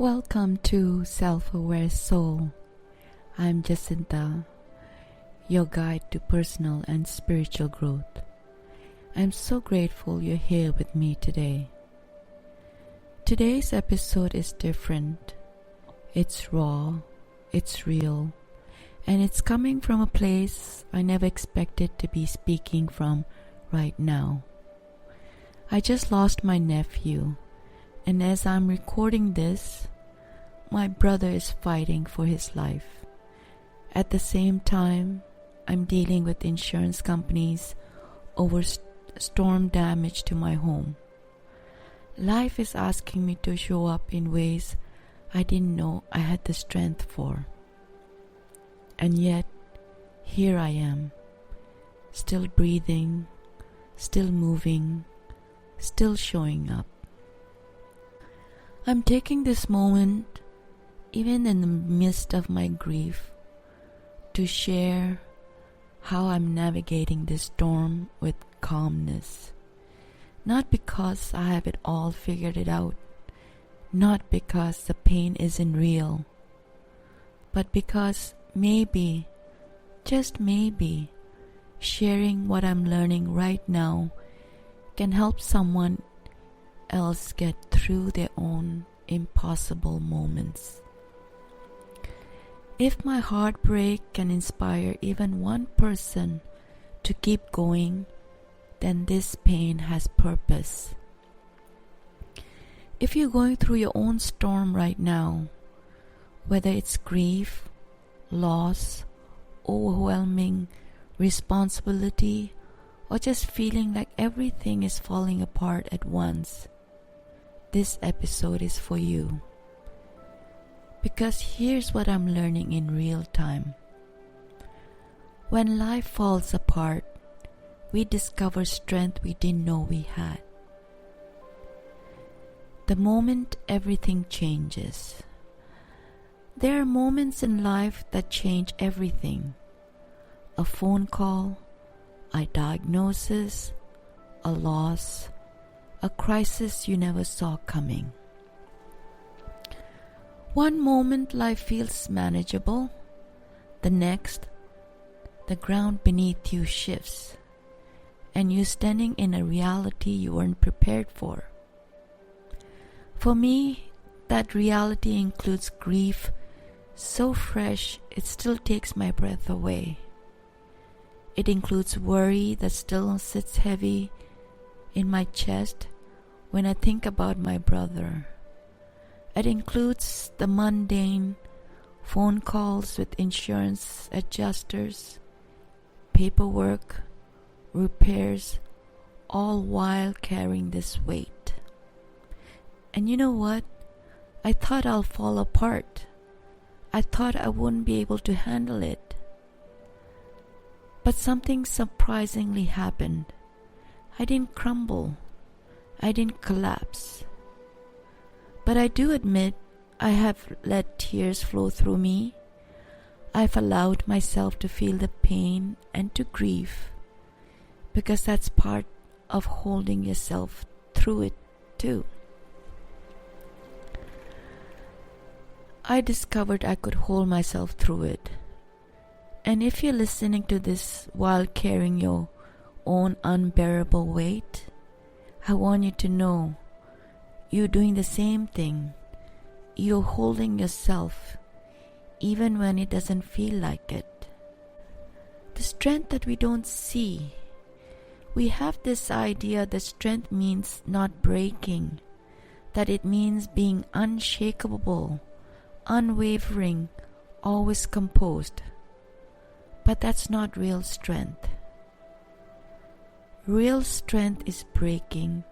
Welcome to Self-Aware Soul. I'm Jacinta, your guide to personal and spiritual growth. I'm so grateful you're here with me today. Today's episode is different. It's raw, it's real, and it's coming from a place I never expected to be speaking from right now. I just lost my nephew, and as I'm recording this, my brother is fighting for his life. At the same time, I'm dealing with insurance companies over storm damage to my home. Life is asking me to show up in ways I didn't know I had the strength for. And yet, here I am, still breathing, still moving, still showing up. I'm taking this moment, even in the midst of my grief, to share how I'm navigating this storm with calmness. Not because I have it all figured out, not because the pain isn't real, but because maybe, just maybe, sharing what I'm learning right now can help someone else get through their own impossible moments. If my heartbreak can inspire even one person to keep going, then this pain has purpose. If you're going through your own storm right now, whether it's grief, loss, overwhelming responsibility, or just feeling like everything is falling apart at once, this episode is for you. Because here's what I'm learning in real time. When life falls apart, we discover strength we didn't know we had. The moment everything changes. There are moments in life that change everything. A phone call, a diagnosis, a loss, a crisis you never saw coming. One moment life feels manageable, the next, the ground beneath you shifts, and you're standing in a reality you weren't prepared for. For me, that reality includes grief so fresh it still takes my breath away. It includes worry that still sits heavy in my chest when I think about my brother. It includes the mundane phone calls with insurance adjusters, paperwork, repairs, all while carrying this weight. And you know what? I thought I'll fall apart. I thought I wouldn't be able to handle it. But something surprisingly happened. I didn't crumble. I didn't collapse. But I do admit I have let tears flow through me. I've allowed myself to feel the pain and to grieve, because that's part of holding yourself through it too. I discovered I could hold myself through it. And if you're listening to this while carrying your own unbearable weight, I want you to know you're doing the same thing. You're holding yourself, even when it doesn't feel like it. The strength that we don't see. We have this idea that strength means not breaking, that it means being unshakable, unwavering, always composed. But that's not real strength. Real strength is breaking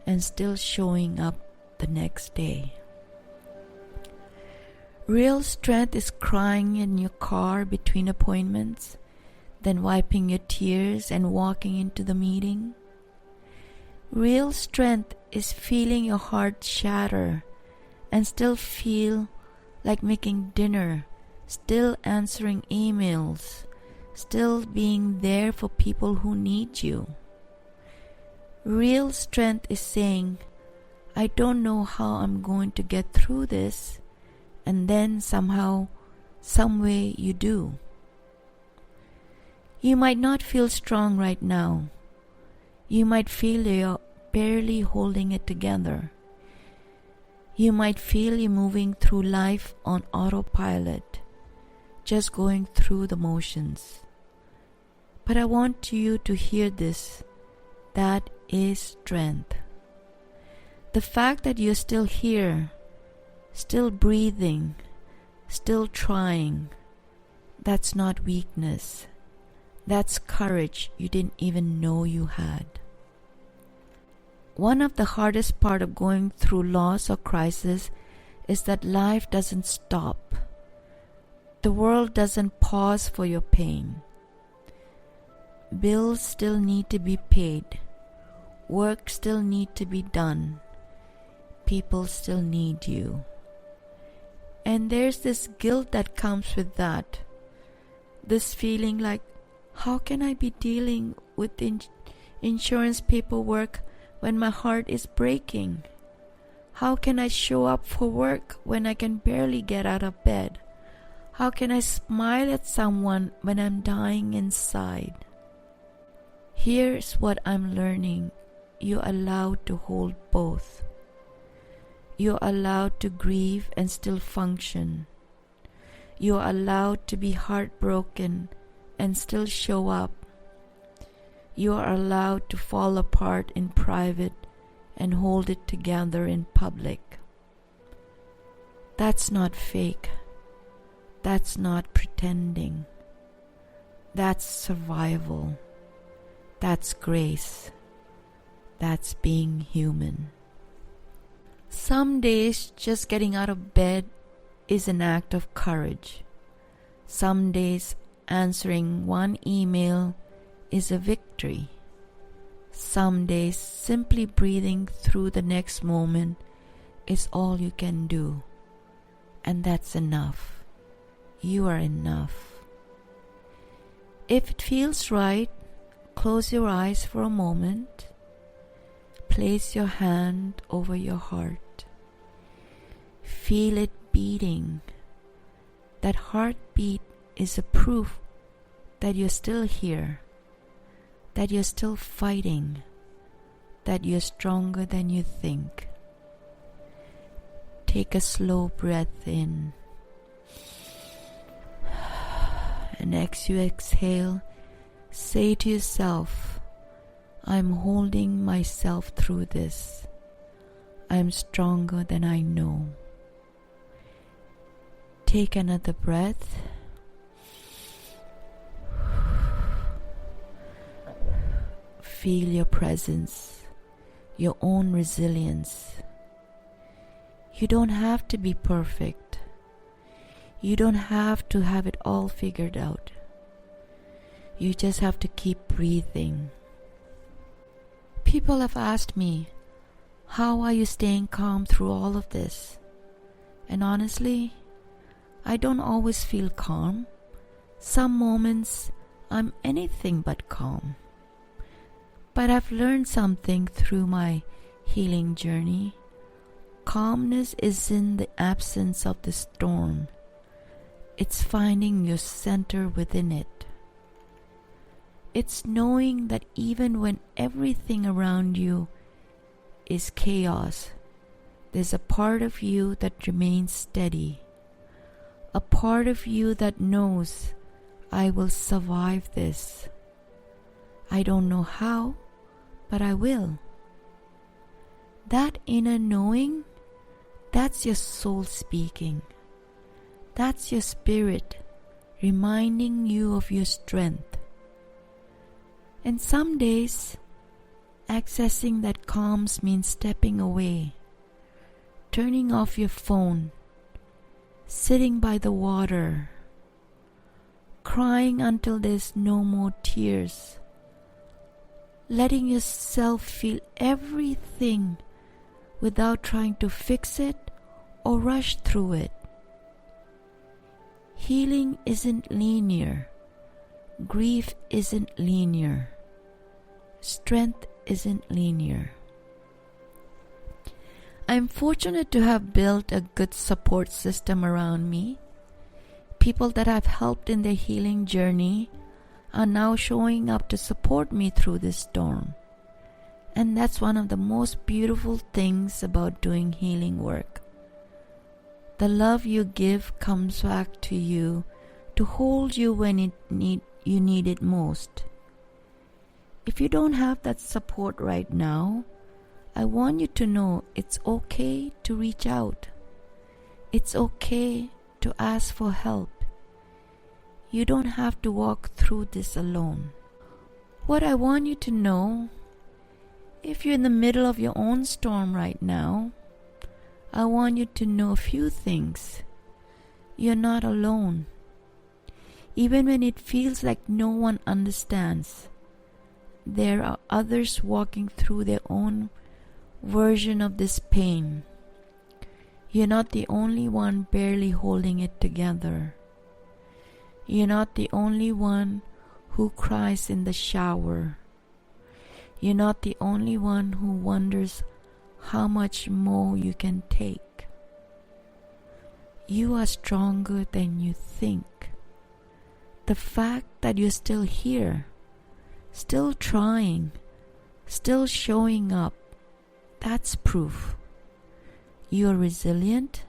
and still showing up the next day. Real strength is crying in your car between appointments, then wiping your tears and walking into the meeting. Real strength is feeling your heart shatter and still feel like making dinner, still answering emails, still being there for people who need you. Real strength is saying, I don't know how I'm going to get through this, and then somehow, some way you do. You might not feel strong right now. You might feel you're barely holding it together. You might feel you're moving through life on autopilot, just going through the motions. But I want you to hear this. That is strength. The fact that you're still here, still breathing, still trying, that's not weakness. That's courage you didn't even know you had. One of the hardest part of going through loss or crisis is that life doesn't stop. The world doesn't pause for your pain. Bills still need to be paid. Work still need to be done. People still need you. And there's this guilt that comes with that. This feeling like, how can I be dealing with insurance paperwork when my heart is breaking? How can I show up for work when I can barely get out of bed? How can I smile at someone when I'm dying inside? Here's what I'm learning. You're allowed to hold both. You're allowed to grieve and still function. You're allowed to be heartbroken and still show up. You are allowed to fall apart in private and hold it together in public. That's not fake. That's not pretending. That's survival. That's grace. That's being human. Some days just getting out of bed is an act of courage. Some days answering one email is a victory. Some days simply breathing through the next moment is all you can do. And that's enough. You are enough. If it feels right, close your eyes for a moment. Place your hand over your heart. Feel it beating. That heartbeat is a proof that you're still here, that you're still fighting, that you're stronger than you think. Take a slow breath in. And as you exhale, say to yourself, I'm holding myself through this. I'm stronger than I know. Take another breath. Feel your presence, your own resilience. You don't have to be perfect. You don't have to have it all figured out. You just have to keep breathing. People have asked me, how are you staying calm through all of this? And honestly, I don't always feel calm. Some moments I'm anything but calm. But I've learned something through my healing journey. Calmness is in the absence of the storm. It's finding your center within it. It's knowing that even when everything around you is chaos, there's a part of you that remains steady. A part of you that knows, I will survive this. I don't know how, but I will. That inner knowing, that's your soul speaking. That's your spirit reminding you of your strength. And some days, accessing that calms means stepping away, turning off your phone, sitting by the water, crying until there's no more tears, letting yourself feel everything without trying to fix it or rush through it. Healing isn't linear. Grief isn't linear. Strength isn't linear. I'm fortunate to have built a good support system around me. People that I've helped in their healing journey are now showing up to support me through this storm. And that's one of the most beautiful things about doing healing work. The love you give comes back to you to hold you when you need it most. If you don't have that support right now, I want you to know it's okay to reach out. It's okay to ask for help. You don't have to walk through this alone. What I want you to know, if you're in the middle of your own storm right now, I want you to know a few things. You're not alone. Even when it feels like no one understands, there are others walking through their own version of this pain. You're not the only one barely holding it together. You're not the only one who cries in the shower. You're not the only one who wonders how much more you can take. You are stronger than you think. The fact that you're still here, still trying, still showing up, that's proof. You're resilient,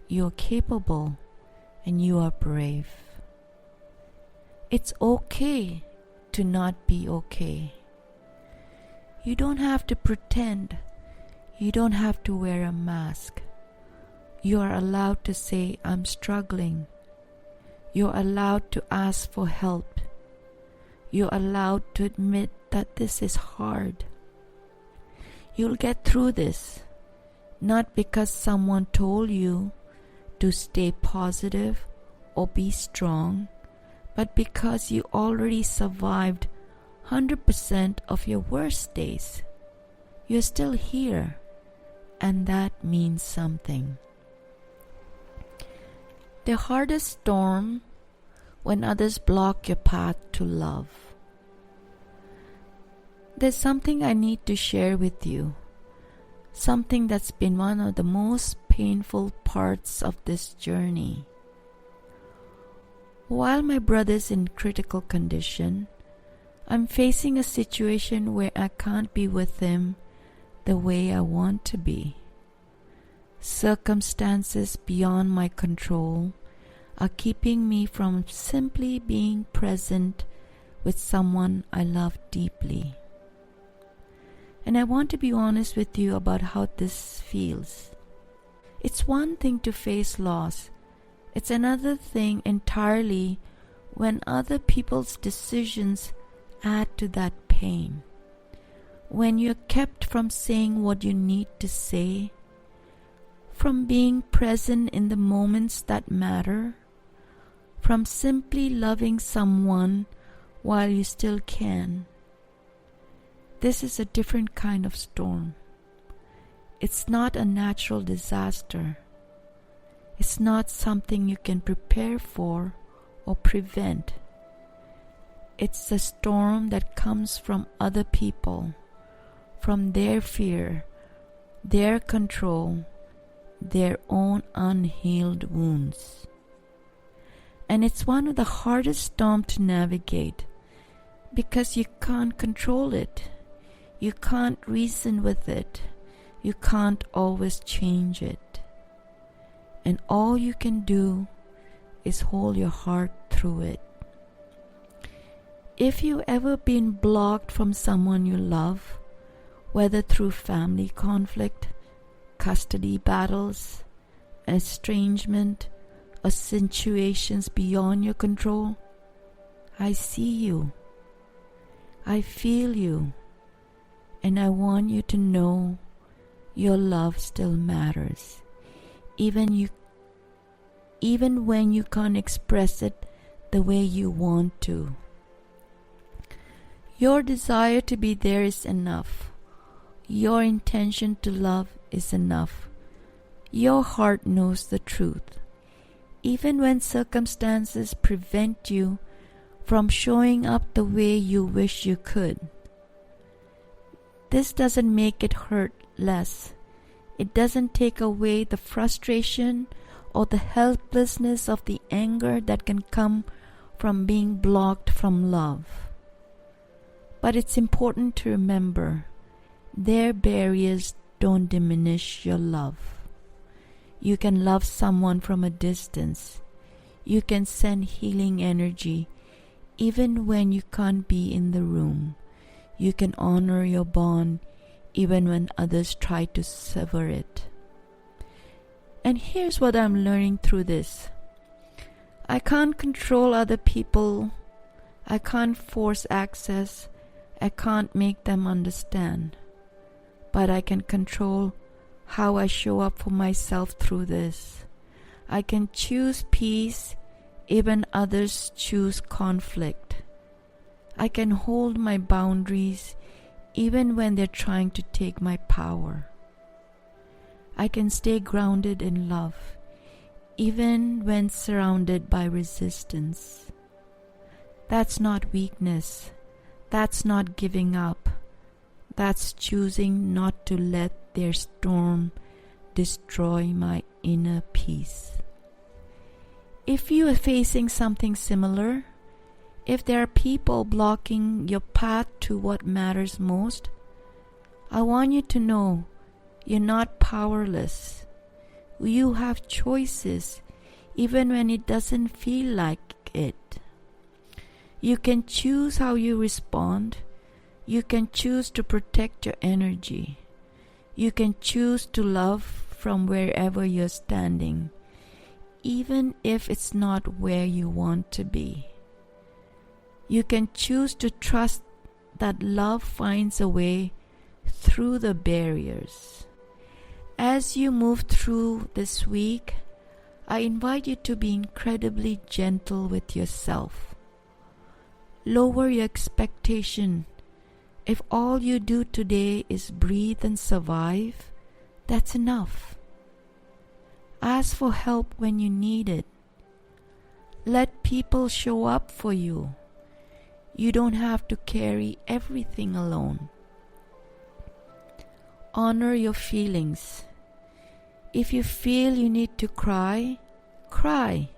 you're capable, and you are brave. It's okay to not be okay. You don't have to pretend. You don't have to wear a mask. You are allowed to say, I'm struggling. You're allowed to ask for help. You're allowed to admit that this is hard. You'll get through this, not because someone told you to stay positive or be strong, but because you already survived 100% of your worst days. You're still here, and that means something. The hardest storm when others block your path to love. There's something I need to share with you, something that's been one of the most painful parts of this journey. While my brother's in critical condition, I'm facing a situation where I can't be with him the way I want to be. Circumstances beyond my control are keeping me from simply being present with someone I love deeply. And I want to be honest with you about how this feels. It's one thing to face loss. It's another thing entirely when other people's decisions add to that pain. When you're kept from saying what you need to say, from being present in the moments that matter, from simply loving someone while you still can. This is a different kind of storm. It's not a natural disaster. It's not something you can prepare for or prevent. It's a storm that comes from other people, from their fear, their control, their own unhealed wounds. And it's one of the hardest storms to navigate because you can't control it. You can't reason with it. You can't always change it. And all you can do is hold your heart through it. If you've ever been blocked from someone you love, whether through family conflict, custody battles, estrangement, or situations beyond your control, I see you. I feel you. And I want you to know your love still matters. Even when you can't express it the way you want to. Your desire to be there is enough. Your intention to love is enough. Your heart knows the truth. Even when circumstances prevent you from showing up the way you wish you could. This doesn't make it hurt less. It doesn't take away the frustration or the helplessness of the anger that can come from being blocked from love. But it's important to remember, their barriers don't diminish your love. You can love someone from a distance. You can send healing energy even when you can't be in the room. You can honor your bond even when others try to sever it. And here's what I'm learning through this. I can't control other people. I can't force access. I can't make them understand. But I can control how I show up for myself through this. I can choose peace even others choose conflict. I can hold my boundaries even when they're trying to take my power. I can stay grounded in love even when surrounded by resistance. That's not weakness. That's not giving up. That's choosing not to let their storm destroy my inner peace. If you are facing something similar, if there are people blocking your path to what matters most, I want you to know you're not powerless. You have choices even when it doesn't feel like it. You can choose how you respond. You can choose to protect your energy. You can choose to love from wherever you're standing, even if it's not where you want to be. You can choose to trust that love finds a way through the barriers. As you move through this week, I invite you to be incredibly gentle with yourself. Lower your expectation. If all you do today is breathe and survive, that's enough. Ask for help when you need it. Let people show up for you. You don't have to carry everything alone. Honor your feelings. If you feel you need to cry, cry.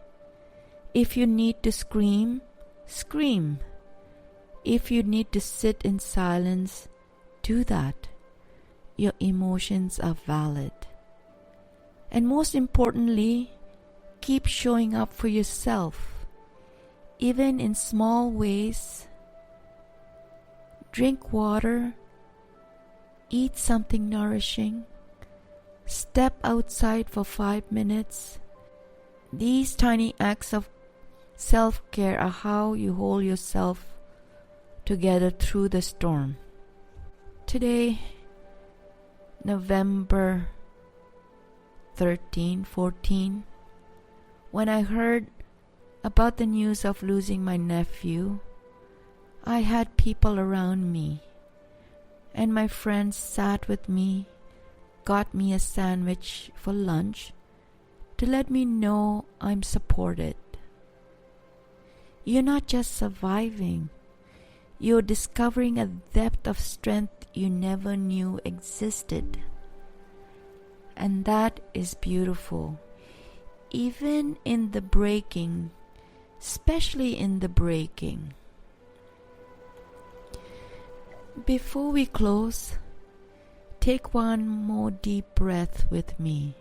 If you need to scream, scream. If you need to sit in silence, do that. Your emotions are valid. And most importantly, keep showing up for yourself, even in small ways. Drink water, eat something nourishing, step outside for 5 minutes. These tiny acts of self-care are how you hold yourself together through the storm. Today, November 14, when I heard about the news of losing my nephew, I had people around me, and my friends sat with me, got me a sandwich for lunch to let me know I'm supported. You're not just surviving, you're discovering a depth of strength you never knew existed. And that is beautiful. Even in the breaking, especially in the breaking. Before we close, take one more deep breath with me.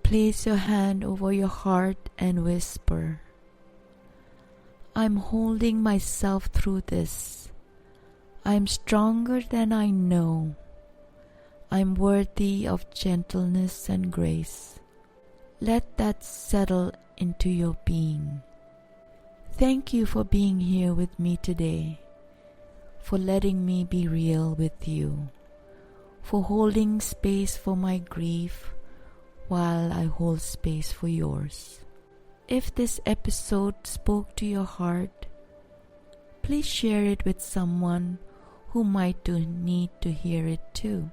Place your hand over your heart and whisper, I'm holding myself through this. I'm stronger than I know. I'm worthy of gentleness and grace. Let that settle into your being. Thank you for being here with me today, for letting me be real with you, for holding space for my grief while I hold space for yours. If this episode spoke to your heart, please share it with someone who might need to hear it too.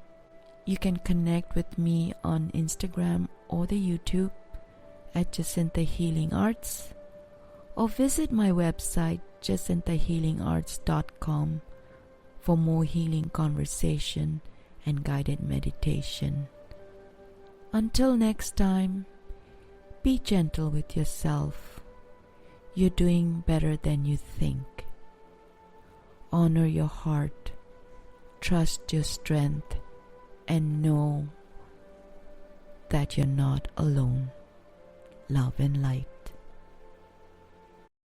You can connect with me on Instagram or the YouTube at Jacinta Healing Arts, or visit my website jacintahealingarts.com for more healing conversation and guided meditation. Until next time, be gentle with yourself. You're doing better than you think. Honor your heart, trust your strength, and know that you're not alone. Love and light.